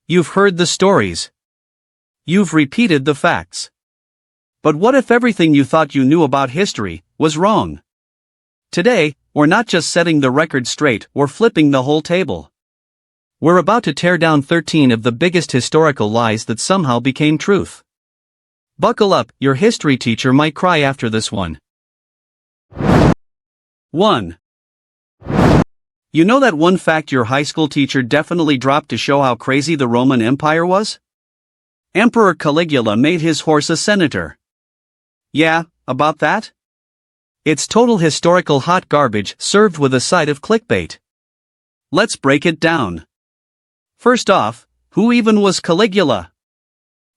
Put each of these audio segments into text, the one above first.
You've heard the stories. You've repeated the facts. But what if everything you thought you knew about history was wrong? Today, we're not just setting the record straight, we're flipping the whole table. We're about to tear down 13 of the biggest historical lies that somehow became truth. Buckle up, your history teacher might cry after this one. 1. You know that one fact your high school teacher definitely dropped to show how crazy the Roman Empire was? Emperor Caligula made his horse a senator. Yeah, about that? It's total historical hot garbage served with a side of clickbait. Let's break it down. First off, who even was Caligula?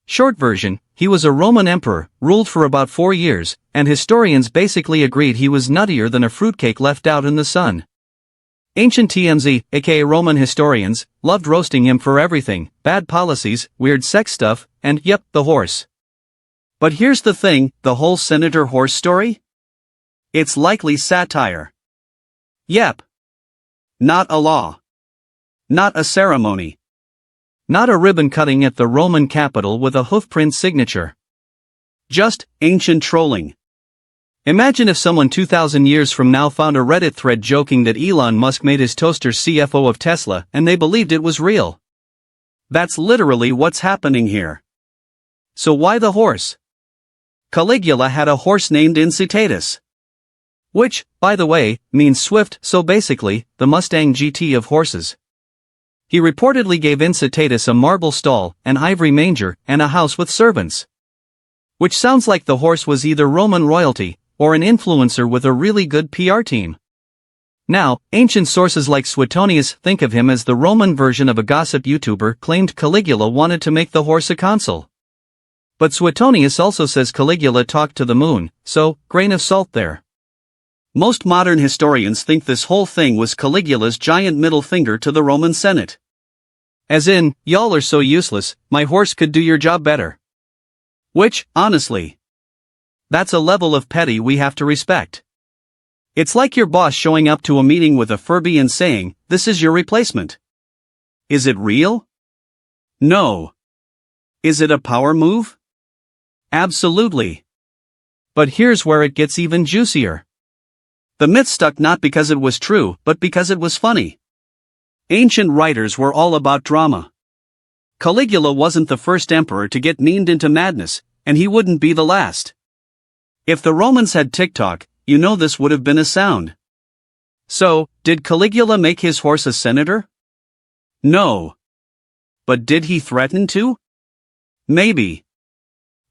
Short version, he was a Roman emperor, ruled for about 4 years, and historians basically agreed he was nuttier than a fruitcake left out in the sun. Ancient TMZ, aka Roman historians, loved roasting him for everything: bad policies, weird sex stuff, and yep, the horse. But here's the thing, the whole senator horse story? It's likely satire. Yep. Not a law. Not a ceremony. Not a ribbon cutting at the Roman Capitol with a hoofprint signature. Just ancient trolling. Imagine if someone 2,000 years from now found a Reddit thread joking that Elon Musk made his toaster CFO of Tesla and they believed it was real. That's literally what's happening here. So why the horse? Caligula had a horse named Incitatus. Which, by the way, means swift, so basically, the Mustang GT of horses. He reportedly gave Incitatus a marble stall, an ivory manger, and a house with servants. Which sounds like the horse was either Roman royalty, or an influencer with a really good PR team. Now, ancient sources like Suetonius think of him as the Roman version of a gossip YouTuber claimed Caligula wanted to make the horse a consul. But Suetonius also says Caligula talked to the moon, so, grain of salt there. Most modern historians think this whole thing was Caligula's giant middle finger to the Roman Senate. As in, y'all are so useless, my horse could do your job better. Which, honestly, that's a level of petty we have to respect. It's like your boss showing up to a meeting with a Furby and saying, "This is your replacement." Is it real? No. Is it a power move? Absolutely. But here's where it gets even juicier. The myth stuck not because it was true, but because it was funny. Ancient writers were all about drama. Caligula wasn't the first emperor to get memed into madness, and he wouldn't be the last. If the Romans had TikTok, you know this would have been a sound. So, did Caligula make his horse a senator? No. But did he threaten to? Maybe.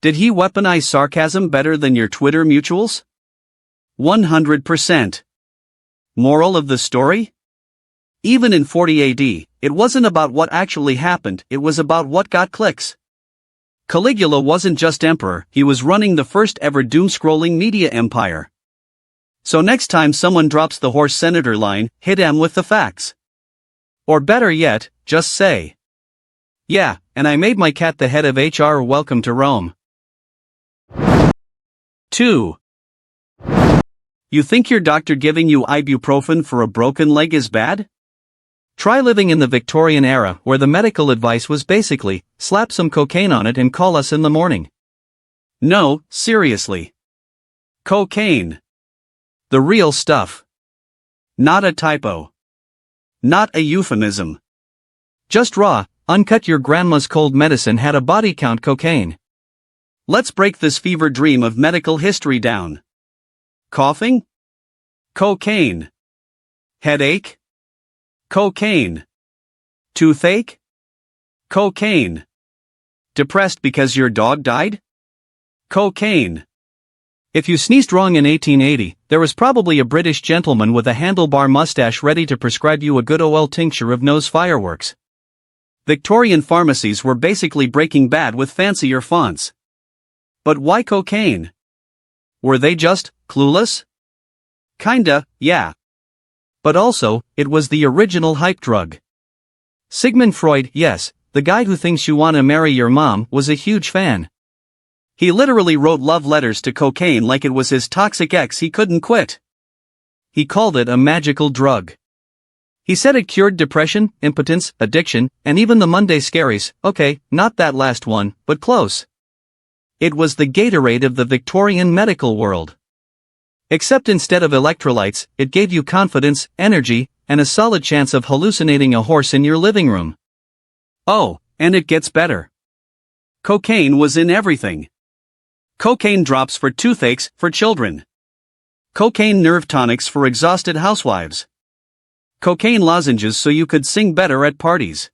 Did he weaponize sarcasm better than your Twitter mutuals? 100%. Moral of the story? Even in 40 AD, it wasn't about what actually happened, it was about what got clicks. Caligula wasn't just emperor, he was running the first ever doom-scrolling media empire. So next time someone drops the horse senator line, hit him with the facts. Or better yet, just say, "Yeah, and I made my cat the head of HR. Welcome to Rome." 2. You think your doctor giving you ibuprofen for a broken leg is bad? Try living in the Victorian era where the medical advice was basically, slap some cocaine on it and call us in the morning. No, seriously. Cocaine. The real stuff. Not a typo. Not a euphemism. Just raw, uncut. Your grandma's cold medicine had a body count cocaine. Let's break this fever dream of medical history down. Coughing? Cocaine. Headache? Cocaine. Toothache? Cocaine. Depressed because your dog died? Cocaine. If you sneezed wrong in 1880, there was probably a British gentleman with a handlebar mustache ready to prescribe you a good old tincture of nose fireworks. Victorian pharmacies were basically Breaking Bad with fancier fonts. But why cocaine? Were they just clueless? Kinda, yeah. But also, it was the original hype drug. Sigmund Freud, yes, the guy who thinks you wanna marry your mom, was a huge fan. He literally wrote love letters to cocaine like it was his toxic ex he couldn't quit. He called it a magical drug. He said it cured depression, impotence, addiction, and even the Monday scaries. Okay, not that last one, but close. It was the Gatorade of the Victorian medical world. Except instead of electrolytes, it gave you confidence, energy, and a solid chance of hallucinating a horse in your living room. Oh, and it gets better. Cocaine was in everything. Cocaine drops for toothaches for children. Cocaine nerve tonics for exhausted housewives. Cocaine lozenges so you could sing better at parties.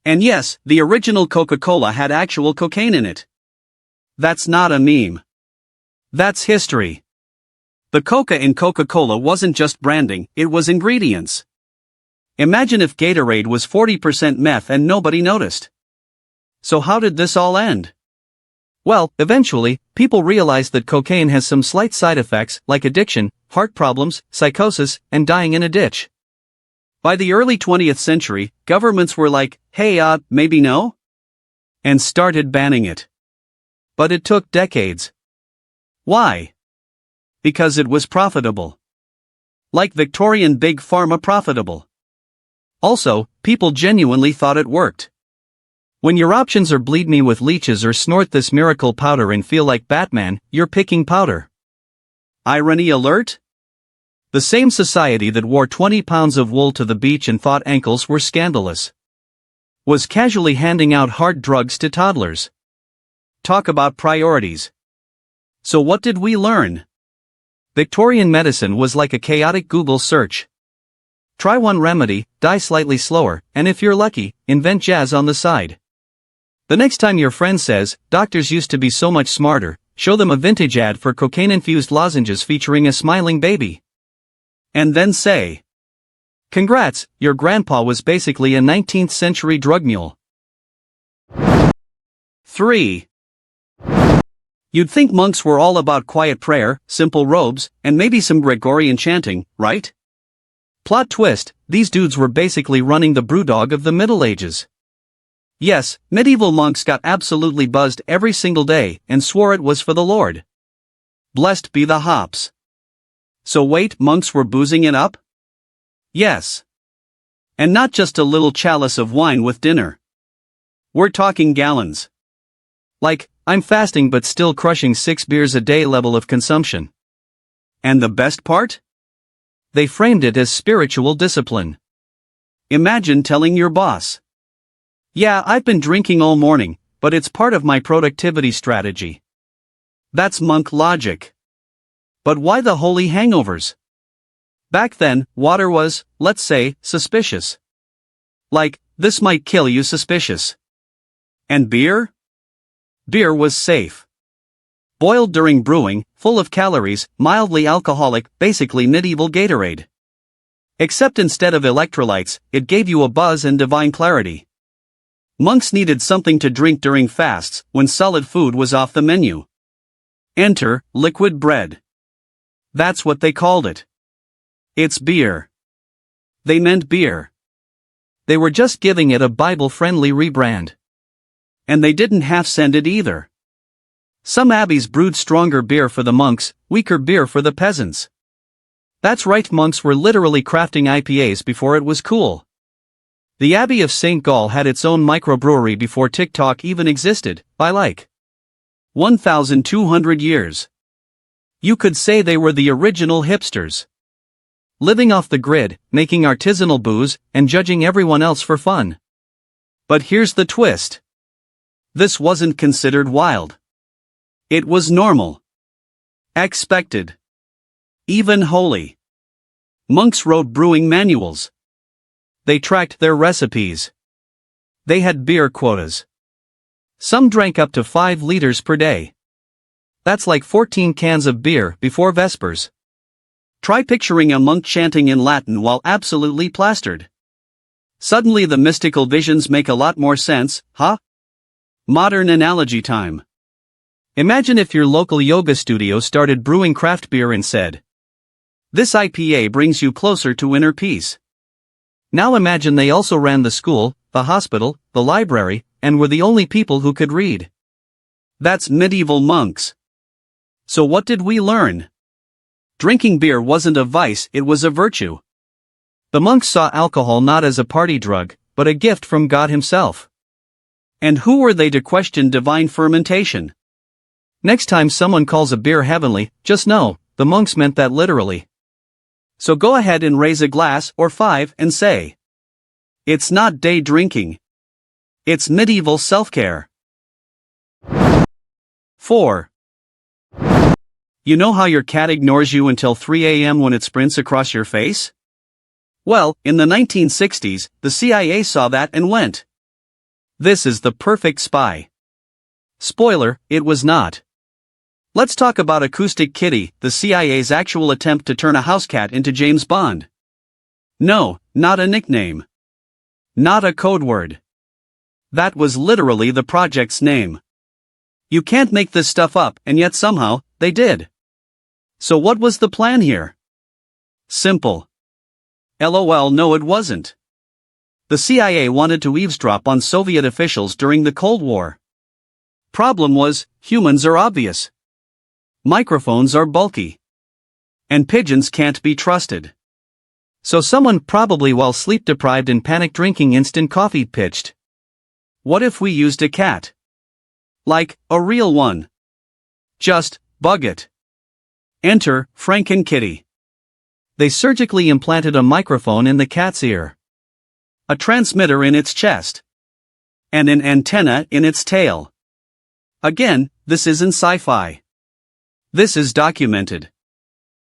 And yes, the original Coca-Cola had actual cocaine in it. That's not a meme. That's history. The Coca in Coca-Cola wasn't just branding, it was ingredients. Imagine if Gatorade was 40% meth and nobody noticed. So how did this all end? Well, eventually, people realized that cocaine has some slight side effects like addiction, heart problems, psychosis, and dying in a ditch. By the early 20th century, governments were like, hey, maybe no? And started banning it. But it took decades. Why? Because it was profitable. Like Victorian Big Pharma profitable. Also, people genuinely thought it worked. When your options are bleed me with leeches or snort this miracle powder and feel like Batman, you're picking powder. Irony alert? The same society that wore 20 pounds of wool to the beach and thought ankles were scandalous was casually handing out hard drugs to toddlers. Talk about priorities. So what did we learn? Victorian medicine was like a chaotic Google search. Try one remedy, die slightly slower, and if you're lucky, invent jazz on the side. The next time your friend says, doctors used to be so much smarter, show them a vintage ad for cocaine-infused lozenges featuring a smiling baby. And then say, congrats, your grandpa was basically a 19th century drug mule. 3. You'd think monks were all about quiet prayer, simple robes, and maybe some Gregorian chanting, right? Plot twist, these dudes were basically running the brewdog of the Middle Ages. Yes, medieval monks got absolutely buzzed every single day and swore it was for the Lord. Blessed be the hops. So wait, monks were boozing it up? Yes. And not just a little chalice of wine with dinner. We're talking gallons. Like, I'm fasting but still crushing 6 beers a day level of consumption. And the best part? They framed it as spiritual discipline. Imagine telling your boss, yeah, I've been drinking all morning, but it's part of my productivity strategy. That's monk logic. But why the holy hangovers? Back then, water was, let's say, suspicious. Like, this might kill you suspicious. And beer? Beer was safe. Boiled during brewing, full of calories, mildly alcoholic, basically medieval Gatorade. Except instead of electrolytes, it gave you a buzz and divine clarity. Monks needed something to drink during fasts, when solid food was off the menu. Enter, liquid bread. That's what they called it. It's beer. They meant beer. They were just giving it a Bible-friendly rebrand. And they didn't half-send it either. Some abbeys brewed stronger beer for the monks, weaker beer for the peasants. That's right, monks were literally crafting IPAs before it was cool. The Abbey of St. Gall had its own microbrewery before TikTok even existed, by like 1,200 years. You could say they were the original hipsters. Living off the grid, making artisanal booze, and judging everyone else for fun. But here's the twist. This wasn't considered wild. It was normal. Expected. Even holy. Monks wrote brewing manuals. They tracked their recipes. They had beer quotas. Some drank up to 5 liters per day. That's like 14 cans of beer before Vespers. Try picturing a monk chanting in Latin while absolutely plastered. Suddenly the mystical visions make a lot more sense, huh? Modern analogy time. Imagine if your local yoga studio started brewing craft beer and said, this IPA brings you closer to inner peace. Now imagine they also ran the school, the hospital, the library, and were the only people who could read. That's medieval monks. So what did we learn? Drinking beer wasn't a vice, it was a virtue. The monks saw alcohol not as a party drug, but a gift from God himself. And who were they to question divine fermentation? Next time someone calls a beer heavenly, just know, the monks meant that literally. So go ahead and raise a glass or 5 and say, it's not day drinking. It's medieval self-care. 4. You know how your cat ignores you until 3 a.m. when it sprints across your face? Well, in the 1960s, the CIA saw that and went, this is the perfect spy. Spoiler, it was not. Let's talk about Acoustic Kitty, the CIA's actual attempt to turn a house cat into James Bond. No, not a nickname. Not a code word. That was literally the project's name. You can't make this stuff up, and yet somehow, they did. So what was the plan here? Simple. LOL, no it wasn't. The CIA wanted to eavesdrop on Soviet officials during the Cold War. Problem was, humans are obvious. Microphones are bulky. And pigeons can't be trusted. So someone probably while sleep-deprived and panic-drinking instant coffee pitched, what if we used a cat? Like, a real one. Just, bug it. Enter, Franken-Kitty. They surgically implanted a microphone in the cat's ear. A transmitter in its chest. And an antenna in its tail. Again, this isn't sci-fi. This is documented.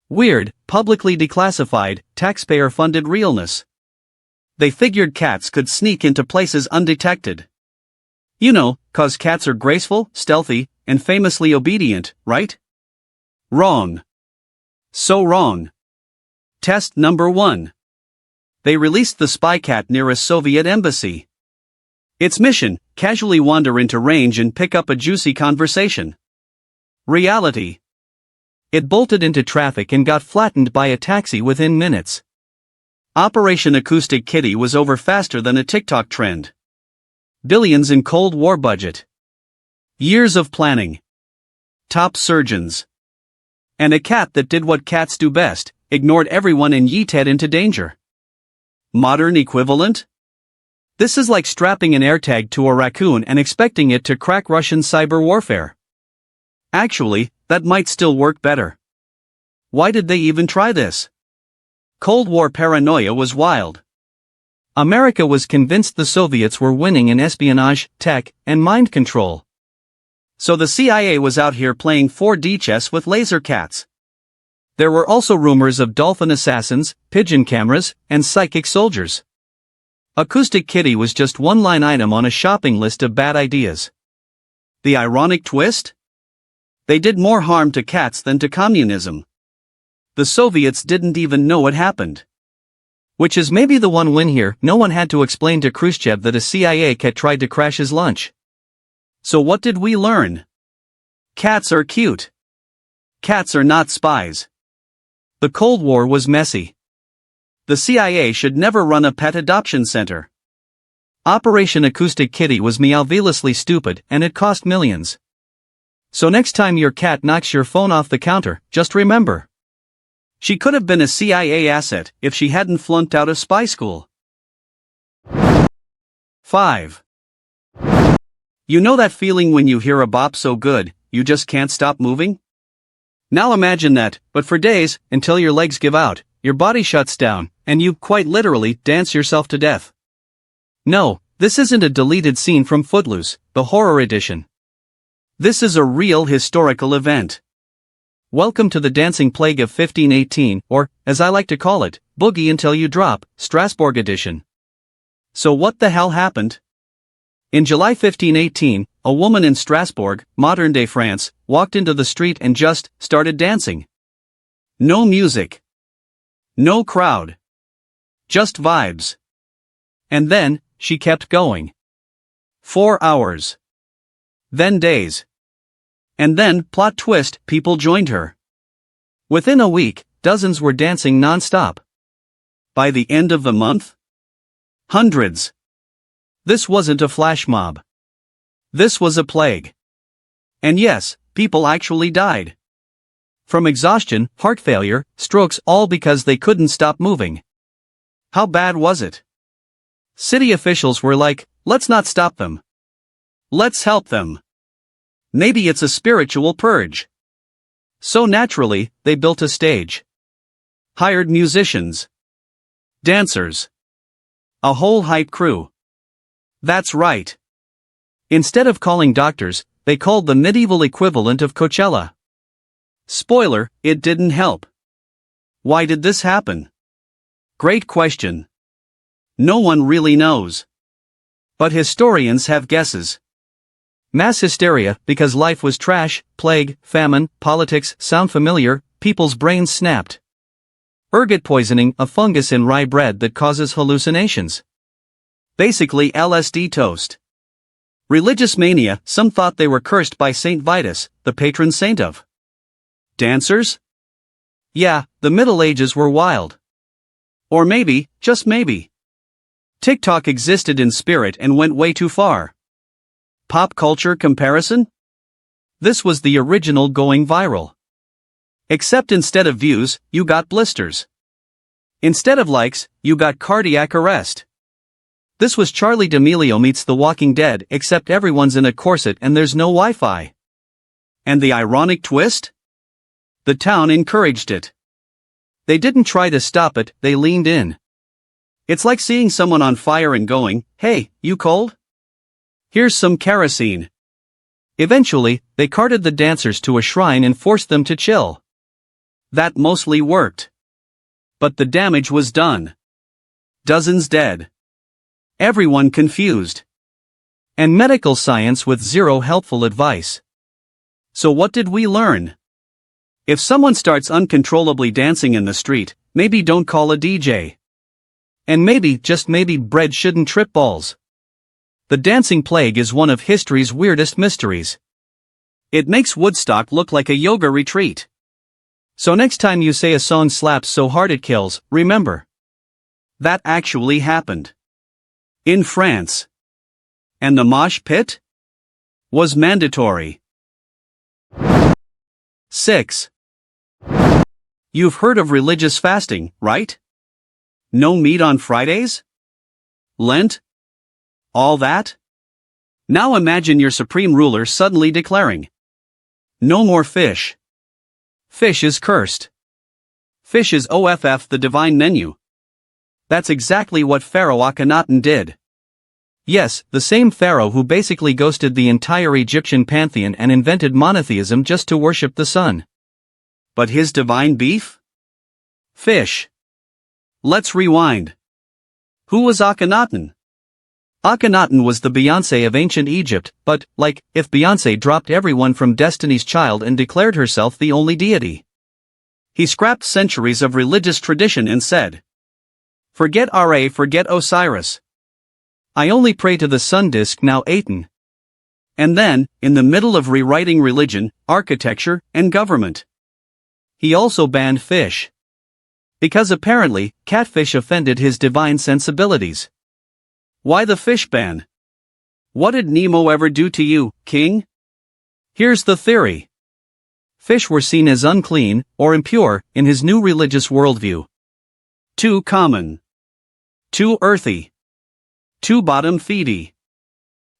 Weird, publicly declassified, taxpayer-funded realness. They figured cats could sneak into places undetected. You know, 'cause cats are graceful, stealthy, and famously obedient, right? Wrong. So wrong. Test number 1. They released the spy cat near a Soviet embassy. Its mission, casually wander into range and pick up a juicy conversation. Reality. It bolted into traffic and got flattened by a taxi within minutes. Operation Acoustic Kitty was over faster than a TikTok trend. Billions in Cold War budget. Years of planning. Top surgeons. And a cat that did what cats do best, ignored everyone and yeeted into danger. Modern equivalent? This is like strapping an AirTag to a raccoon and expecting it to crack Russian cyber warfare. Actually, that might still work better. Why did they even try this? Cold War paranoia was wild. America was convinced the Soviets were winning in espionage, tech, and mind control. So the CIA was out here playing 4D chess with laser cats. There were also rumors of dolphin assassins, pigeon cameras, and psychic soldiers. Acoustic Kitty was just one line item on a shopping list of bad ideas. The ironic twist? They did more harm to cats than to communism. The Soviets didn't even know it happened. Which is maybe the one win here. No one had to explain to Khrushchev that a CIA cat tried to crash his lunch. So what did we learn? Cats are cute. Cats are not spies. The Cold War was messy. The CIA should never run a pet adoption center. Operation Acoustic Kitty was meowvelously stupid and it cost millions. So next time your cat knocks your phone off the counter, just remember. She could have been a CIA asset if she hadn't flunked out of spy school. 5. You know that feeling when you hear a bop so good, you just can't stop moving? Now imagine that, but for days, until your legs give out, your body shuts down, and you, quite literally, dance yourself to death. No, this isn't a deleted scene from Footloose, the horror edition. This is a real historical event. Welcome to the dancing plague of 1518, or, as I like to call it, Boogie Until You Drop, Strasbourg edition. So what the hell happened? In July 1518, a woman in Strasbourg, modern-day France, walked into the street and just started dancing. No music. No crowd. Just vibes. And then, she kept going. 4 hours. Then days. And then, plot twist, people joined her. Within a week, dozens were dancing non-stop. By the end of the month? Hundreds. This wasn't a flash mob. This was a plague. And yes, people actually died. From exhaustion, heart failure, strokes, all because they couldn't stop moving. How bad was it? City officials were like, let's not stop them. Let's help them. Maybe it's a spiritual purge. So naturally, they built a stage. Hired musicians. Dancers. A whole hype crew. That's right. Instead of calling doctors, they called the medieval equivalent of Coachella. Spoiler, it didn't help. Why did this happen? Great question. No one really knows. But historians have guesses. Mass hysteria, because life was trash, plague, famine, politics, sound familiar, people's brains snapped. Ergot poisoning, a fungus in rye bread that causes hallucinations. Basically LSD toast. Religious mania, some thought they were cursed by Saint Vitus, the patron saint of dancers? Yeah, the Middle Ages were wild. Or maybe, just maybe, TikTok existed in spirit and went way too far. Pop culture comparison? This was the original going viral. Except instead of views, you got blisters. Instead of likes, you got cardiac arrest. This was Charlie D'Amelio meets The Walking Dead, except everyone's in a corset and there's no Wi-Fi. And the ironic twist? The town encouraged it. They didn't try to stop it, they leaned in. It's like seeing someone on fire and going, hey, you cold? Here's some kerosene. Eventually, they carted the dancers to a shrine and forced them to chill. That mostly worked. But the damage was done. Dozens dead. Everyone confused. And medical science with zero helpful advice. So what did we learn? If someone starts uncontrollably dancing in the street, maybe don't call a DJ. And maybe, just maybe, bread shouldn't trip balls. The dancing plague is one of history's weirdest mysteries. It makes Woodstock look like a yoga retreat. So next time you say a song slaps so hard it kills, remember. That actually happened. In France. And the mosh pit? Was mandatory. 6. You've heard of religious fasting, right? No meat on Fridays? Lent? All that? Now imagine your supreme ruler suddenly declaring, no more fish. Fish is cursed. Fish is OFF the divine menu. That's exactly what Pharaoh Akhenaten did. Yes, the same pharaoh who basically ghosted the entire Egyptian pantheon and invented monotheism just to worship the sun. But his divine beef? Fish. Let's rewind. Who was Akhenaten? Akhenaten was the Beyoncé of ancient Egypt, but, like, if Beyoncé dropped everyone from Destiny's Child and declared herself the only deity. He scrapped centuries of religious tradition and said, forget Ra, forget Osiris. I only pray to the sun disk now Aten. And then, in the middle of rewriting religion, architecture, and government, he also banned fish. Because apparently, catfish offended his divine sensibilities. Why the fish ban? What did Nemo ever do to you, king? Here's the theory. Fish were seen as unclean, or impure, in his new religious worldview. Too common. Too earthy. Too bottom-feedy.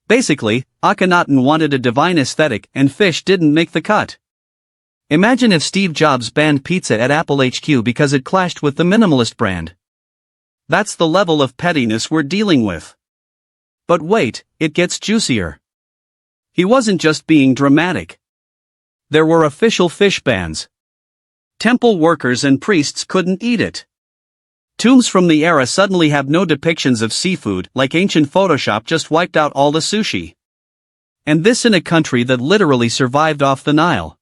Basically, Akhenaten wanted a divine aesthetic and fish didn't make the cut. Imagine if Steve Jobs banned pizza at Apple HQ because it clashed with the minimalist brand. That's the level of pettiness we're dealing with. But wait, it gets juicier. He wasn't just being dramatic. There were official fish bans. Temple workers and priests couldn't eat it. Tombs from the era suddenly have no depictions of seafood, like ancient Photoshop just wiped out all the sushi. And this in a country that literally survived off the Nile.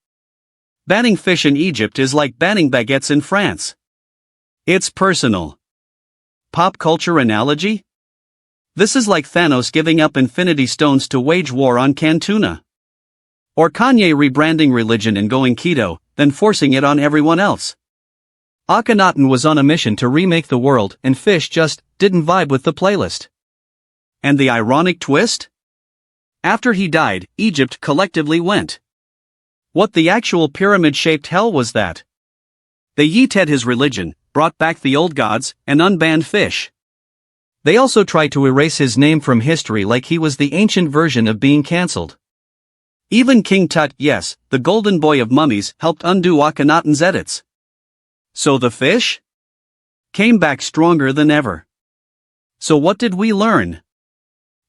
Banning fish in Egypt is like banning baguettes in France. It's personal. Pop culture analogy? This is like Thanos giving up Infinity Stones to wage war on canned tuna. Or Kanye rebranding religion and going keto, then forcing it on everyone else. Akhenaten was on a mission to remake the world, and fish just didn't vibe with the playlist. And the ironic twist? After he died, Egypt collectively went. What the actual pyramid-shaped hell was that? They yeeted his religion, brought back the old gods, and unbanned fish. They also tried to erase his name from history like he was the ancient version of being cancelled. Even King Tut, yes, the golden boy of mummies, helped undo Akhenaten's edits. So the fish came back stronger than ever. So what did we learn?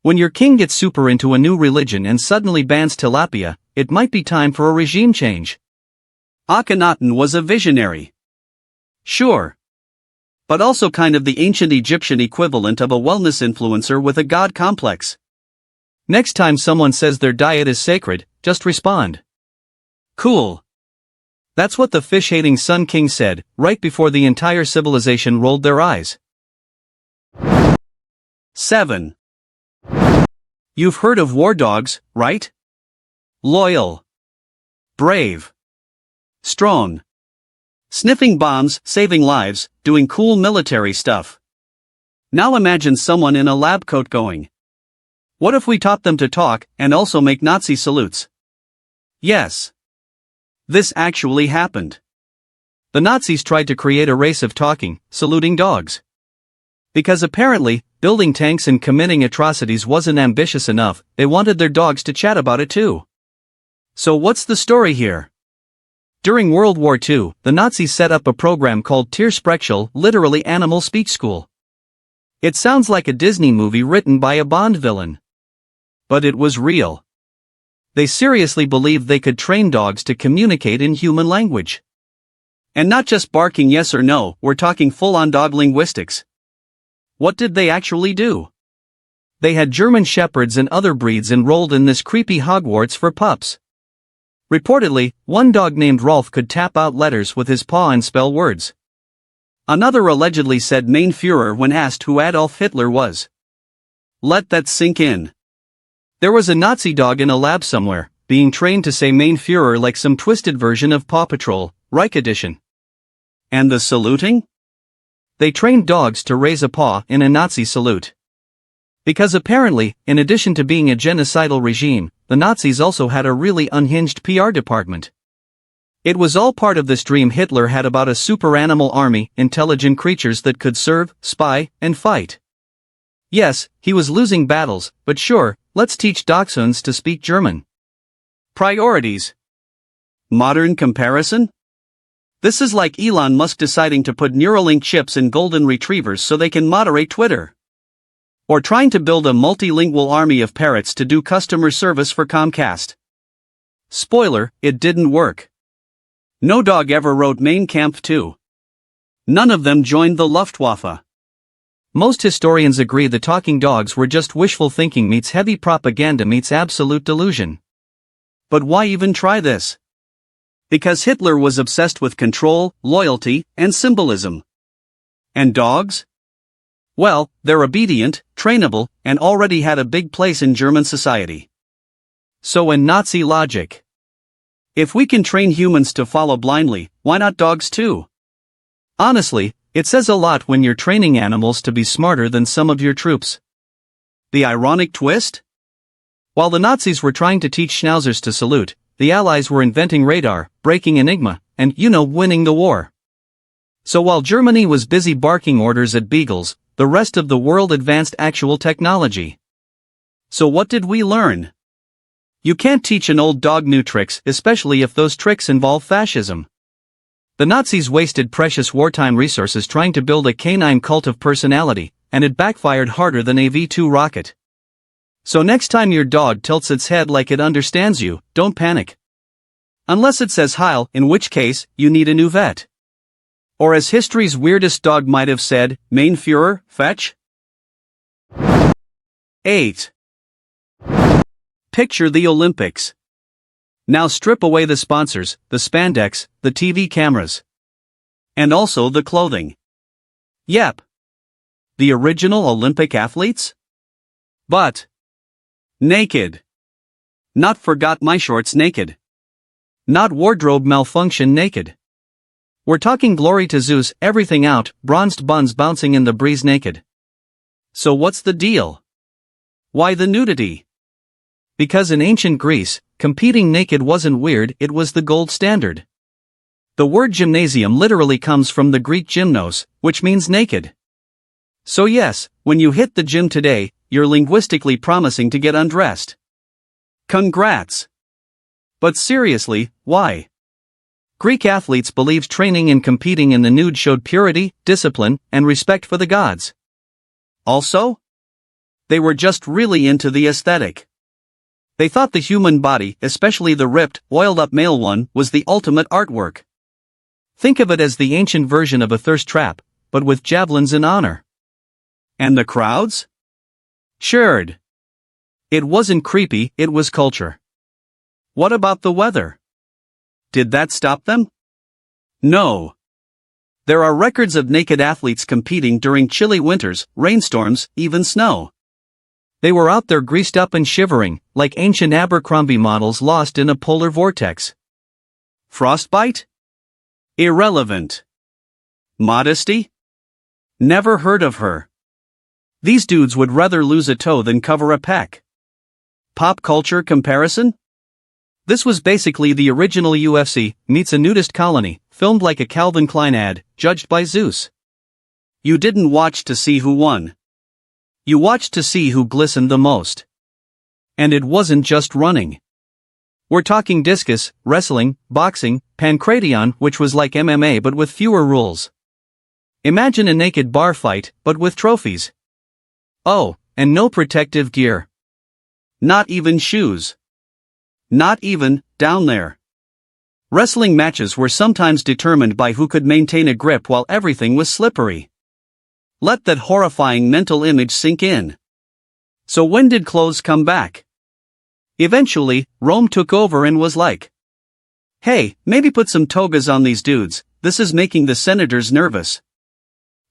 When your king gets super into a new religion and suddenly bans tilapia, it might be time for a regime change. Akhenaten was a visionary. Sure. But also kind of the ancient Egyptian equivalent of a wellness influencer with a god complex. Next time someone says their diet is sacred, just respond. Cool. That's what the fish-hating Sun King said, right before the entire civilization rolled their eyes. 7. You've heard of war dogs, right? Loyal. Brave. Strong. Sniffing bombs, saving lives, doing cool military stuff. Now imagine someone in a lab coat going, what if we taught them to talk, and also make Nazi salutes? Yes. This actually happened. The Nazis tried to create a race of talking, saluting dogs. Because apparently, building tanks and committing atrocities wasn't ambitious enough, they wanted their dogs to chat about it too. So what's the story here? During World War II, the Nazis set up a program called Tiersprechschule, literally animal speech school. It sounds like a Disney movie written by a Bond villain. But it was real. They seriously believed they could train dogs to communicate in human language. And not just barking yes or no, we're talking full-on dog linguistics. What did they actually do? They had German Shepherds and other breeds enrolled in this creepy Hogwarts for pups. Reportedly, one dog named Rolf could tap out letters with his paw and spell words. Another allegedly said Mein Führer when asked who Adolf Hitler was. Let that sink in. There was a Nazi dog in a lab somewhere, being trained to say Mein Führer like some twisted version of Paw Patrol, Reich Edition. And the saluting? They trained dogs to raise a paw in a Nazi salute. Because apparently, in addition to being a genocidal regime, the Nazis also had a really unhinged PR department. It was all part of this dream Hitler had about a super animal army, intelligent creatures that could serve, spy, and fight. Yes, he was losing battles, but sure, let's teach dachshunds to speak German. Priorities. Modern comparison? This is like Elon Musk deciding to put Neuralink chips in golden retrievers so they can moderate Twitter. Or trying to build a multilingual army of parrots to do customer service for Comcast. Spoiler, it didn't work. No dog ever rode Mein Kampf 2. None of them joined the Luftwaffe. Most historians agree the talking dogs were just wishful thinking meets heavy propaganda meets absolute delusion. But why even try this? Because Hitler was obsessed with control, loyalty, and symbolism. And dogs? Well, they're obedient, trainable, and already had a big place in German society. So in Nazi logic, if we can train humans to follow blindly, why not dogs too? Honestly, it says a lot when you're training animals to be smarter than some of your troops. The ironic twist? While the Nazis were trying to teach schnauzers to salute, the Allies were inventing radar, breaking Enigma, and, winning the war. So while Germany was busy barking orders at beagles, the rest of the world advanced actual technology. So what did we learn? You can't teach an old dog new tricks, especially if those tricks involve fascism. The Nazis wasted precious wartime resources trying to build a canine cult of personality, and it backfired harder than a V-2 rocket. So next time your dog tilts its head like it understands you, don't panic. Unless it says Heil, in which case, you need a new vet. Or as history's weirdest dog might have said, Mein Führer, fetch? 8. Picture the Olympics. Now strip away the sponsors, the spandex, the TV cameras. And also the clothing. Yep. The original Olympic athletes? But naked. Not forgot my shorts naked. Not wardrobe malfunction naked. We're talking glory to Zeus, everything out, bronzed buns bouncing in the breeze naked. So what's the deal? Why the nudity? Because in ancient Greece, competing naked wasn't weird, it was the gold standard. The word gymnasium literally comes from the Greek gymnos, which means naked. So yes, when you hit the gym today, you're linguistically promising to get undressed. Congrats! But seriously, why? Greek athletes believed training and competing in the nude showed purity, discipline, and respect for the gods. Also, they were just really into the aesthetic. They thought the human body, especially the ripped, oiled-up male one, was the ultimate artwork. Think of it as the ancient version of a thirst trap, but with javelins in honor. And the crowds? Cheered. It wasn't creepy, it was culture. What about the weather? Did that stop them? No. There are records of naked athletes competing during chilly winters, rainstorms, even snow. They were out there greased up and shivering, like ancient Abercrombie models lost in a polar vortex. Frostbite? Irrelevant. Modesty? Never heard of her. These dudes would rather lose a toe than cover a pec. Pop culture comparison? This was basically the original UFC meets a nudist colony, filmed like a Calvin Klein ad, judged by Zeus. You didn't watch to see who won. You watched to see who glistened the most. And it wasn't just running. We're talking discus, wrestling, boxing, pancration, which was like MMA but with fewer rules. Imagine a naked bar fight, but with trophies. Oh, and no protective gear. Not even shoes. Not even, down there. Wrestling matches were sometimes determined by who could maintain a grip while everything was slippery. Let that horrifying mental image sink in. So when did clothes come back? Eventually, Rome took over and was like, hey, maybe put some togas on these dudes, this is making the senators nervous.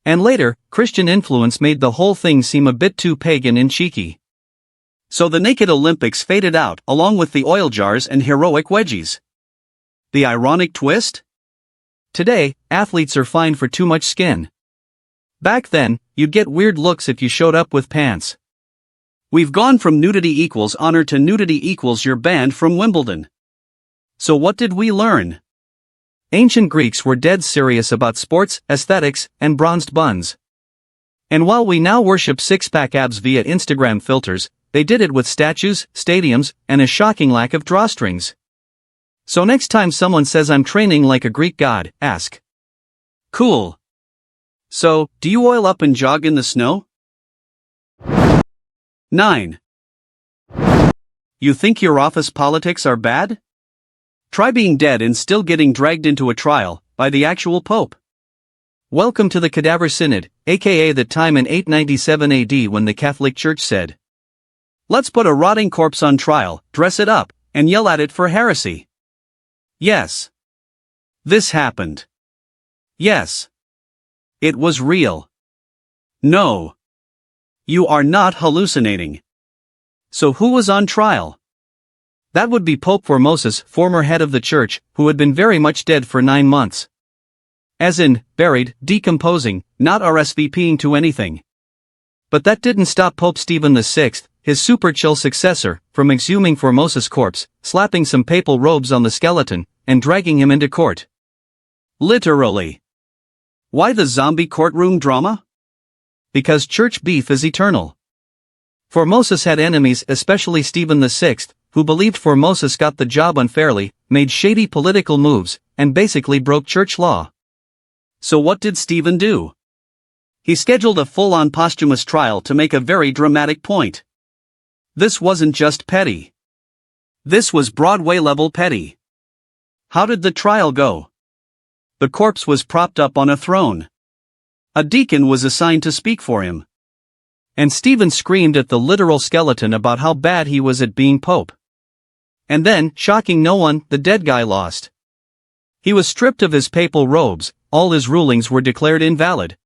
And later, Christian influence made the whole thing seem a bit too pagan and cheeky. So the naked Olympics faded out along with the oil jars and heroic wedgies. The ironic twist? Today, athletes are fined for too much skin. Back then, you'd get weird looks if you showed up with pants. We've gone from nudity equals honor to nudity equals you're banned from Wimbledon. So what did we learn? Ancient Greeks were dead serious about sports, aesthetics, and bronzed buns. And while we now worship six-pack abs via Instagram filters, they did it with statues, stadiums, and a shocking lack of drawstrings. So next time someone says I'm training like a Greek god, ask. Cool. So, do you oil up and jog in the snow? 9. You think your office politics are bad? Try being dead and still getting dragged into a trial, by the actual Pope. Welcome to the Cadaver Synod, aka the time in 897 AD when the Catholic Church said, let's put a rotting corpse on trial, dress it up, and yell at it for heresy. Yes. This happened. Yes. It was real. No. You are not hallucinating. So who was on trial? That would be Pope Formosus, former head of the church, who had been very much dead for 9 months. As in, buried, decomposing, not RSVPing to anything. But that didn't stop Pope Stephen VI, his super chill successor, from exhuming Formosus' corpse, slapping some papal robes on the skeleton, and dragging him into court. Literally. Why the zombie courtroom drama? Because church beef is eternal. Formosus had enemies, especially Stephen VI, who believed Formosus got the job unfairly, made shady political moves, and basically broke church law. So what did Stephen do? He scheduled a full-on posthumous trial to make a very dramatic point. This wasn't just petty. This was Broadway-level petty. How did the trial go? The corpse was propped up on a throne. A deacon was assigned to speak for him. And Stephen screamed at the literal skeleton about how bad he was at being pope. And then, shocking no one, the dead guy lost. He was stripped of his papal robes, all his rulings were declared invalid.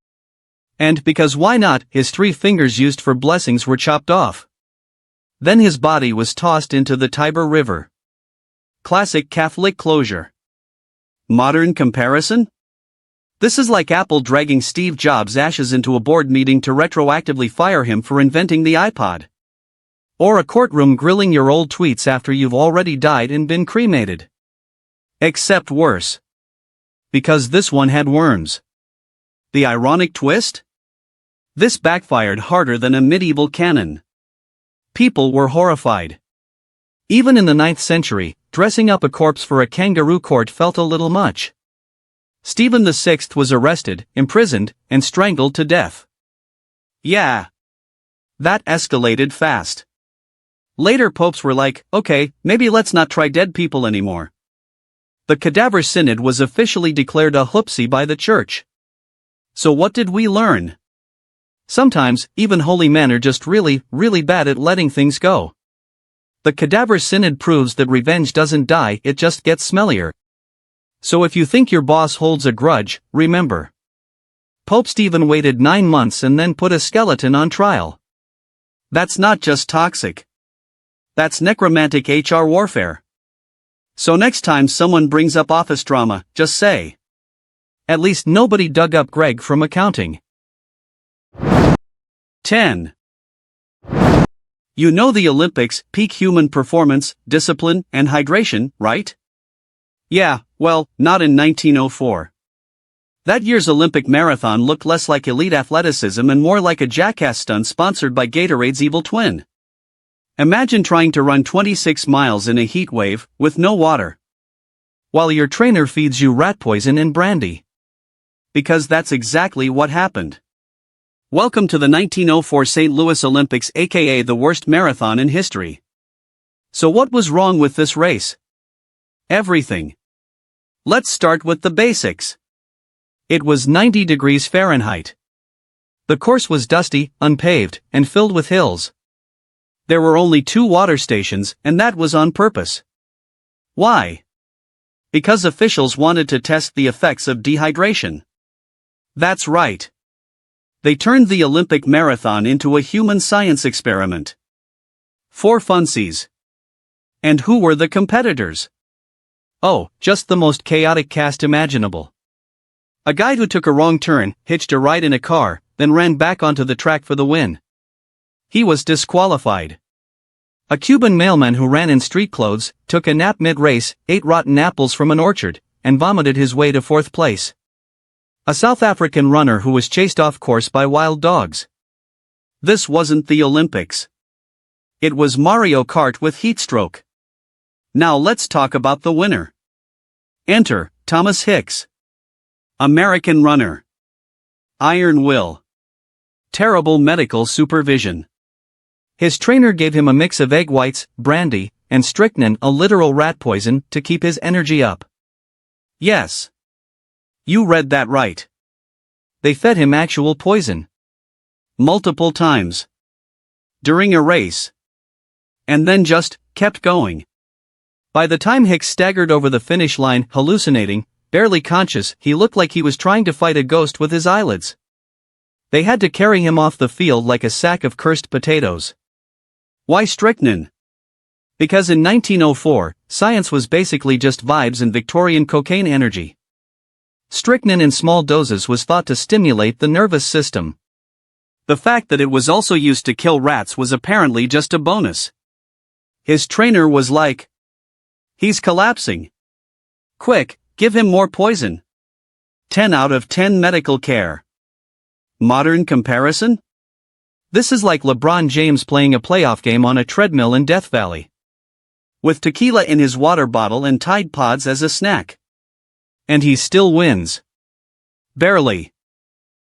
And, because why not, his 3 fingers used for blessings were chopped off. Then his body was tossed into the Tiber River. Classic Catholic closure. Modern comparison? This is like Apple dragging Steve Jobs' ashes into a board meeting to retroactively fire him for inventing the iPod. Or a courtroom grilling your old tweets after you've already died and been cremated. Except worse. Because this one had worms. The ironic twist? This backfired harder than a medieval cannon. People were horrified. Even in the 9th century, dressing up a corpse for a kangaroo court felt a little much. Stephen VI was arrested, imprisoned, and strangled to death. Yeah. That escalated fast. Later popes were like, okay, maybe let's not try dead people anymore. The Cadaver Synod was officially declared a whoopsie by the church. So what did we learn? Sometimes, even holy men are just really, really bad at letting things go. The Cadaver Synod proves that revenge doesn't die, it just gets smellier. So if you think your boss holds a grudge, remember. Pope Stephen waited 9 months and then put a skeleton on trial. That's not just toxic. That's necromantic HR warfare. So next time someone brings up office drama, just say, at least nobody dug up Greg from accounting. 10. You know the Olympics peak human performance, discipline, and hydration, right? Yeah, well, not in 1904. That year's Olympic marathon looked less like elite athleticism and more like a jackass stunt sponsored by Gatorade's evil twin. Imagine trying to run 26 miles in a heat wave, with no water, while your trainer feeds you rat poison and brandy. Because that's exactly what happened. Welcome to the 1904 St. Louis Olympics, aka the worst marathon in history. So what was wrong with this race? Everything. Let's start with the basics. It was 90 degrees Fahrenheit. The course was dusty, unpaved, and filled with hills. There were only 2 water stations, and that was on purpose. Why? Because officials wanted to test the effects of dehydration. That's right. They turned the Olympic marathon into a human science experiment. For funsies. And who were the competitors? Oh, just the most chaotic cast imaginable. A guy who took a wrong turn, hitched a ride in a car, then ran back onto the track for the win. He was disqualified. A Cuban mailman who ran in street clothes, took a nap mid-race, ate rotten apples from an orchard, and vomited his way to 4th place. A South African runner who was chased off course by wild dogs. This wasn't the Olympics. It was Mario Kart with heatstroke. Now let's talk about the winner. Enter, Thomas Hicks. American runner. Iron will. Terrible medical supervision. His trainer gave him a mix of egg whites, brandy, and strychnine, a literal rat poison, to keep his energy up. Yes. You read that right. They fed him actual poison. Multiple times. During a race. And then just kept going. By the time Hicks staggered over the finish line, hallucinating, barely conscious, he looked like he was trying to fight a ghost with his eyelids. They had to carry him off the field like a sack of cursed potatoes. Why strychnine? Because in 1904, science was basically just vibes and Victorian cocaine energy. Strychnine in small doses was thought to stimulate the nervous system. The fact that it was also used to kill rats was apparently just a bonus. His trainer was like, he's collapsing. Quick, give him more poison. 10 out of 10 medical care. Modern comparison? This is like LeBron James playing a playoff game on a treadmill in Death Valley. With tequila in his water bottle and Tide Pods as a snack. And he still wins. Barely.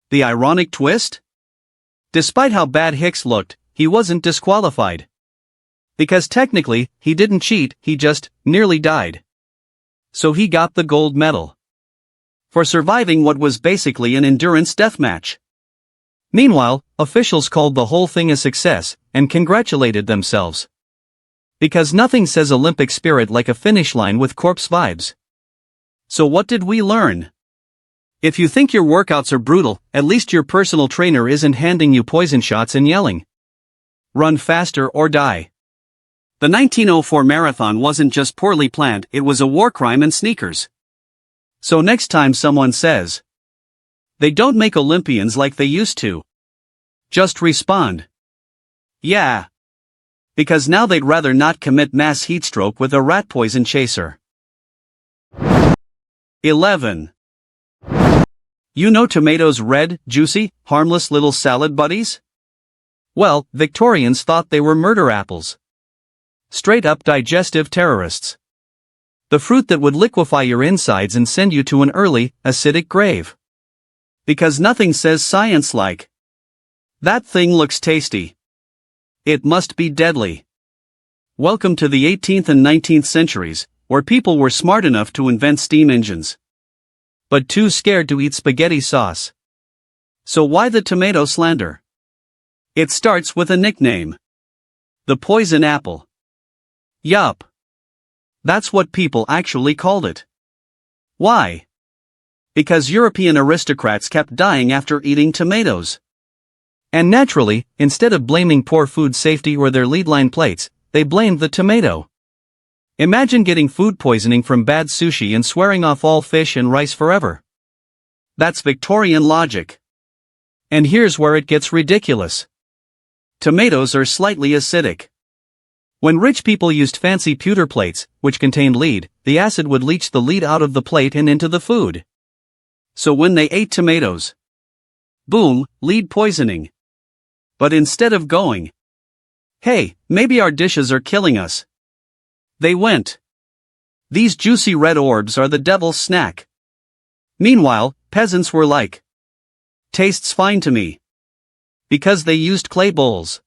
The ironic twist? Despite how bad Hicks looked, he wasn't disqualified. Because technically, he didn't cheat, he just nearly died. So he got the gold medal. For surviving what was basically an endurance deathmatch. Meanwhile, officials called the whole thing a success, and congratulated themselves. Because nothing says Olympic spirit like a finish line with corpse vibes. So what did we learn? If you think your workouts are brutal, at least your personal trainer isn't handing you poison shots and yelling, run faster or die. The 1904 marathon wasn't just poorly planned, it was a war crime and sneakers. So next time someone says, they don't make Olympians like they used to, just respond, yeah. Because now they'd rather not commit mass heatstroke with a rat poison chaser. 11. You know tomatoes' red, juicy, harmless little salad buddies? Well, Victorians thought they were murder apples. Straight-up digestive terrorists. The fruit that would liquefy your insides and send you to an early, acidic grave. Because nothing says science like, "That thing looks tasty. It must be deadly." Welcome to the 18th and 19th centuries, where people were smart enough to invent steam engines, but too scared to eat spaghetti sauce. So why the tomato slander? It starts with a nickname. The poison apple. Yup. That's what people actually called it. Why? Because European aristocrats kept dying after eating tomatoes. And naturally, instead of blaming poor food safety or their lead-line plates, they blamed the tomato. Imagine getting food poisoning from bad sushi and swearing off all fish and rice forever. That's Victorian logic. And here's where it gets ridiculous. Tomatoes are slightly acidic. When rich people used fancy pewter plates, which contained lead, the acid would leach the lead out of the plate and into the food. So when they ate tomatoes, boom, lead poisoning. But instead of going, "Hey, maybe our dishes are killing us," they went, "These juicy red orbs are the devil's snack." Meanwhile, peasants were like, "Tastes fine to me." Because they used clay bowls.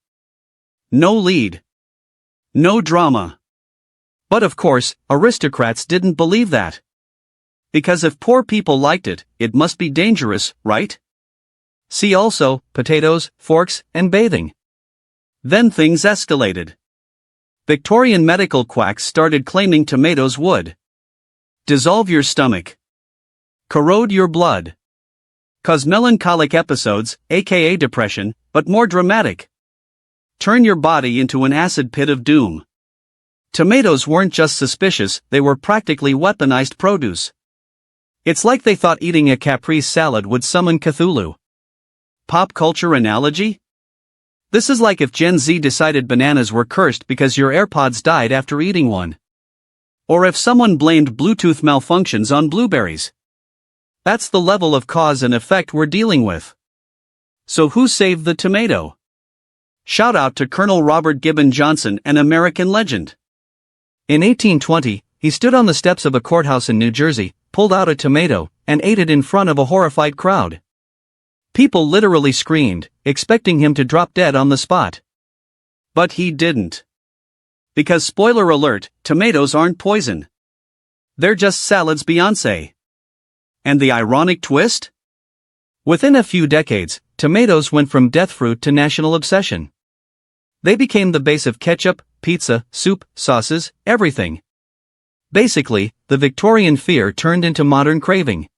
No lead. No drama. But of course, aristocrats didn't believe that. Because if poor people liked it, it must be dangerous, right? See also, potatoes, forks, and bathing. Then things escalated. Victorian medical quacks started claiming tomatoes would dissolve your stomach, corrode your blood, cause melancholic episodes, aka depression, but more dramatic, turn your body into an acid pit of doom. Tomatoes weren't just suspicious, they were practically weaponized produce. It's like they thought eating a caprese salad would summon Cthulhu. Pop culture analogy? This is like if Gen Z decided bananas were cursed because your AirPods died after eating one. Or if someone blamed Bluetooth malfunctions on blueberries. That's the level of cause and effect we're dealing with. So who saved the tomato? Shout out to Colonel Robert Gibbon Johnson, an American legend. In 1820, he stood on the steps of a courthouse in New Jersey, pulled out a tomato, and ate it in front of a horrified crowd. People literally screamed, expecting him to drop dead on the spot. But he didn't. Because spoiler alert, tomatoes aren't poison. They're just salad's Beyoncé. And the ironic twist? Within a few decades, tomatoes went from death fruit to national obsession. They became the base of ketchup, pizza, soup, sauces, everything. Basically, the Victorian fear turned into modern craving.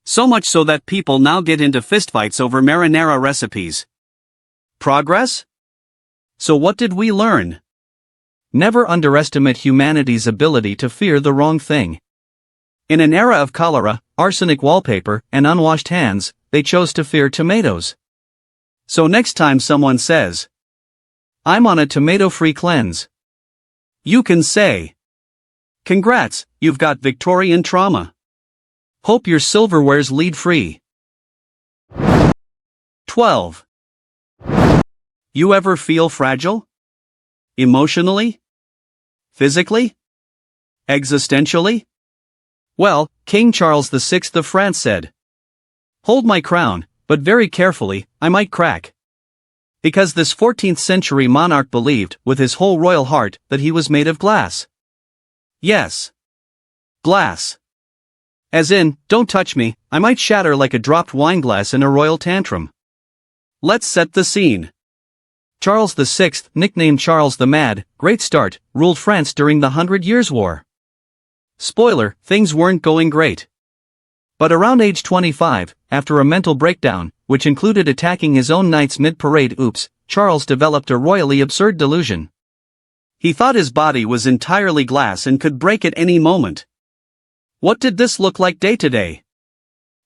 So much so that people now get into fistfights over marinara recipes. Progress? So what did we learn? Never underestimate humanity's ability to fear the wrong thing. In an era of cholera, arsenic wallpaper, and unwashed hands, they chose to fear tomatoes. So next time someone says, "I'm on a tomato-free cleanse," you can say, "Congrats, you've got Victorian trauma. Hope your silverware's lead-free." 12. You ever feel fragile? Emotionally? Physically? Existentially? Well, King Charles VI of France said, "Hold my crown, but very carefully, I might crack." Because this 14th century monarch believed, with his whole royal heart, that he was made of glass. Yes. Glass. As in, don't touch me, I might shatter like a dropped wine glass in a royal tantrum. Let's set the scene. Charles VI, nicknamed Charles the Mad, Great Start, ruled France during the 100 Years' War. Spoiler, things weren't going great. But around age 25, after a mental breakdown, which included attacking his own knights mid-parade, Charles developed a royally absurd delusion. He thought his body was entirely glass and could break at any moment. What did this look like day to day?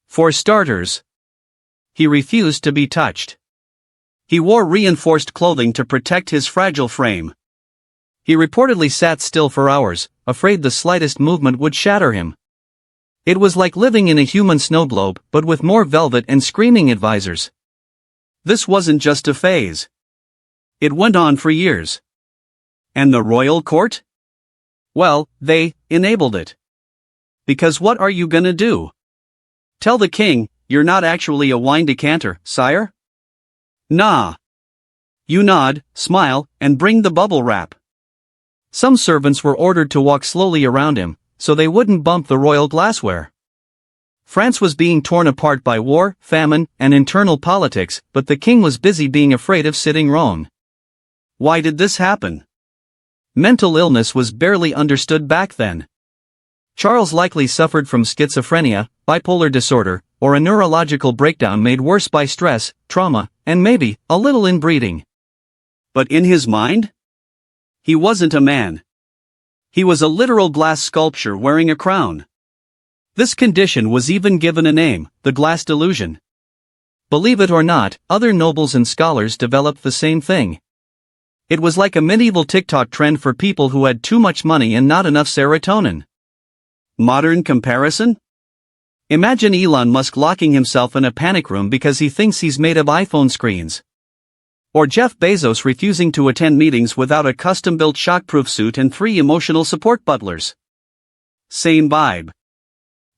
For starters, he refused to be touched. He wore reinforced clothing to protect his fragile frame. He reportedly sat still for hours, afraid the slightest movement would shatter him. It was like living in a human snow globe, but with more velvet and screaming advisors. This wasn't just a phase. It went on for years. And the royal court? Well, they enabled it. Because what are you gonna do? Tell the king, you're not actually a wine decanter, sire? Nah. You nod, smile, and bring the bubble wrap. Some servants were ordered to walk slowly around him, so they wouldn't bump the royal glassware. France was being torn apart by war, famine, and internal politics, but the king was busy being afraid of sitting wrong. Why did this happen? Mental illness was barely understood back then. Charles likely suffered from schizophrenia, bipolar disorder, or a neurological breakdown made worse by stress, trauma, and maybe a little inbreeding. But in his mind? He wasn't a man. He was a literal glass sculpture wearing a crown. This condition was even given a name, the glass delusion. Believe it or not, other nobles and scholars developed the same thing. It was like a medieval TikTok trend for people who had too much money and not enough serotonin. Modern comparison? Imagine Elon Musk locking himself in a panic room because he thinks he's made of iPhone screens. Or Jeff Bezos refusing to attend meetings without a custom-built shockproof suit and 3 emotional support butlers. Same vibe.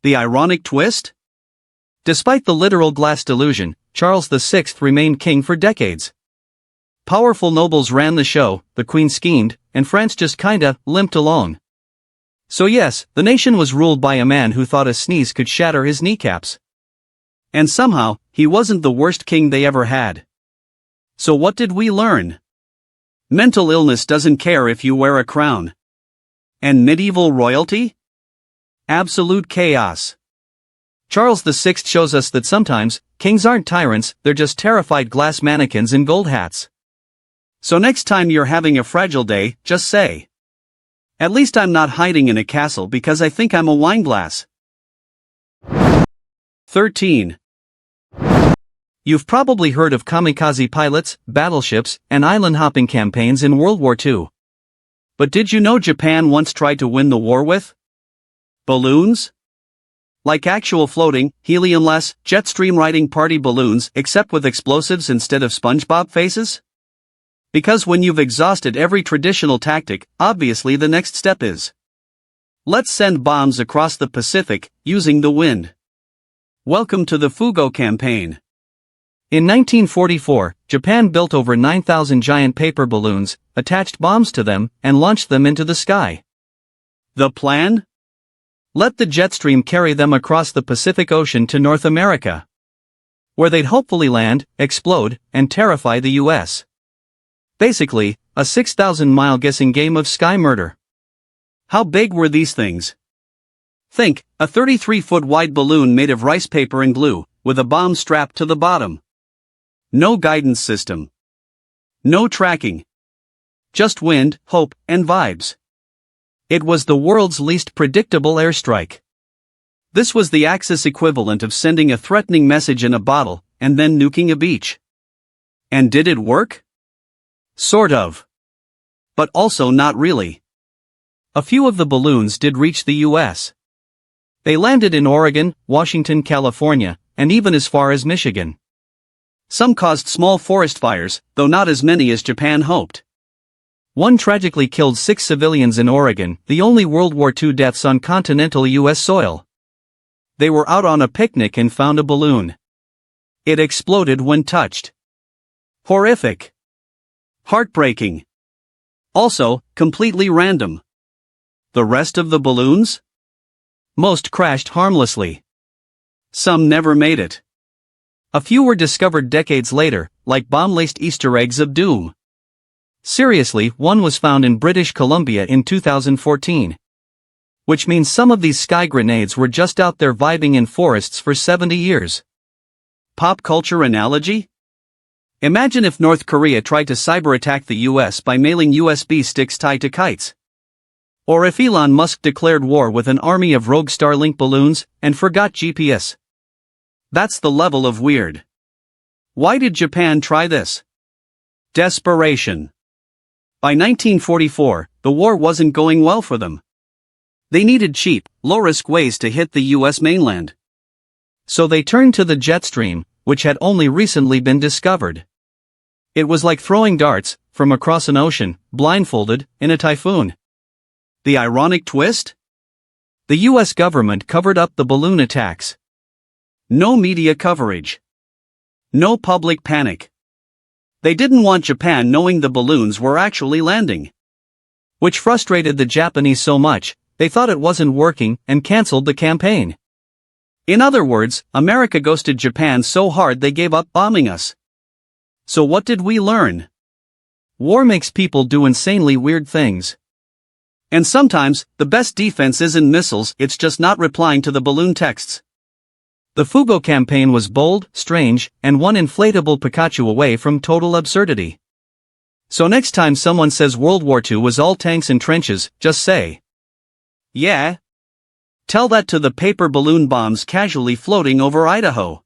The ironic twist? Despite the literal glass delusion, Charles VI remained king for decades. Powerful nobles ran the show, the queen schemed, and France just kinda limped along. So yes, the nation was ruled by a man who thought a sneeze could shatter his kneecaps. And somehow, he wasn't the worst king they ever had. So what did we learn? Mental illness doesn't care if you wear a crown. And medieval royalty? Absolute chaos. Charles VI shows us that sometimes, kings aren't tyrants, they're just terrified glass mannequins in gold hats. So next time you're having a fragile day, just say, "At least I'm not hiding in a castle because I think I'm a wine glass." 13. You've probably heard of kamikaze pilots, battleships, and island-hopping campaigns in World War II. But did you know Japan once tried to win the war with balloons? Like actual floating, helium-less, jet stream-riding party balloons, except with explosives instead of SpongeBob faces? Because when you've exhausted every traditional tactic, obviously the next step is, let's send bombs across the Pacific, using the wind. Welcome to the Fugo campaign. In 1944, Japan built over 9,000 giant paper balloons, attached bombs to them, and launched them into the sky. The plan? Let the jet stream carry them across the Pacific Ocean to North America, where they'd hopefully land, explode, and terrify the US. Basically, a 6,000-mile guessing game of sky murder. How big were these things? Think, a 33-foot wide balloon made of rice paper and glue, with a bomb strapped to the bottom. No guidance system. No tracking. Just wind, hope, and vibes. It was the world's least predictable airstrike. This was the Axis equivalent of sending a threatening message in a bottle, and then nuking a beach. And did it work? Sort of. But also not really. A few of the balloons did reach the US. They landed in Oregon, Washington, California, and even as far as Michigan. Some caused small forest fires, though not as many as Japan hoped. One tragically killed 6 civilians in Oregon, the only World War II deaths on continental US soil. They were out on a picnic and found a balloon. It exploded when touched. Horrific. Heartbreaking. Also, completely random. The rest of the balloons? Most crashed harmlessly. Some never made it. A few were discovered decades later, like bomb-laced Easter eggs of doom. Seriously, one was found in British Columbia in 2014. Which means some of these sky grenades were just out there vibing in forests for 70 years. Pop culture analogy? Imagine if North Korea tried to cyber-attack the US by mailing USB sticks tied to kites. Or if Elon Musk declared war with an army of rogue Starlink balloons, and forgot GPS. That's the level of weird. Why did Japan try this? Desperation. By 1944, the war wasn't going well for them. They needed cheap, low-risk ways to hit the US mainland. So they turned to the jet stream, which had only recently been discovered. It was like throwing darts from across an ocean, blindfolded, in a typhoon. The ironic twist? The US government covered up the balloon attacks. No media coverage. No public panic. They didn't want Japan knowing the balloons were actually landing. Which frustrated the Japanese so much, they thought it wasn't working and cancelled the campaign. In other words, America ghosted Japan so hard they gave up bombing us. So what did we learn? War makes people do insanely weird things. And sometimes, the best defense isn't missiles, it's just not replying to the balloon texts. The Fugo campaign was bold, strange, and one inflatable Pikachu away from total absurdity. So next time someone says World War II was all tanks and trenches, just say, yeah. Tell that to the paper balloon bombs casually floating over Idaho.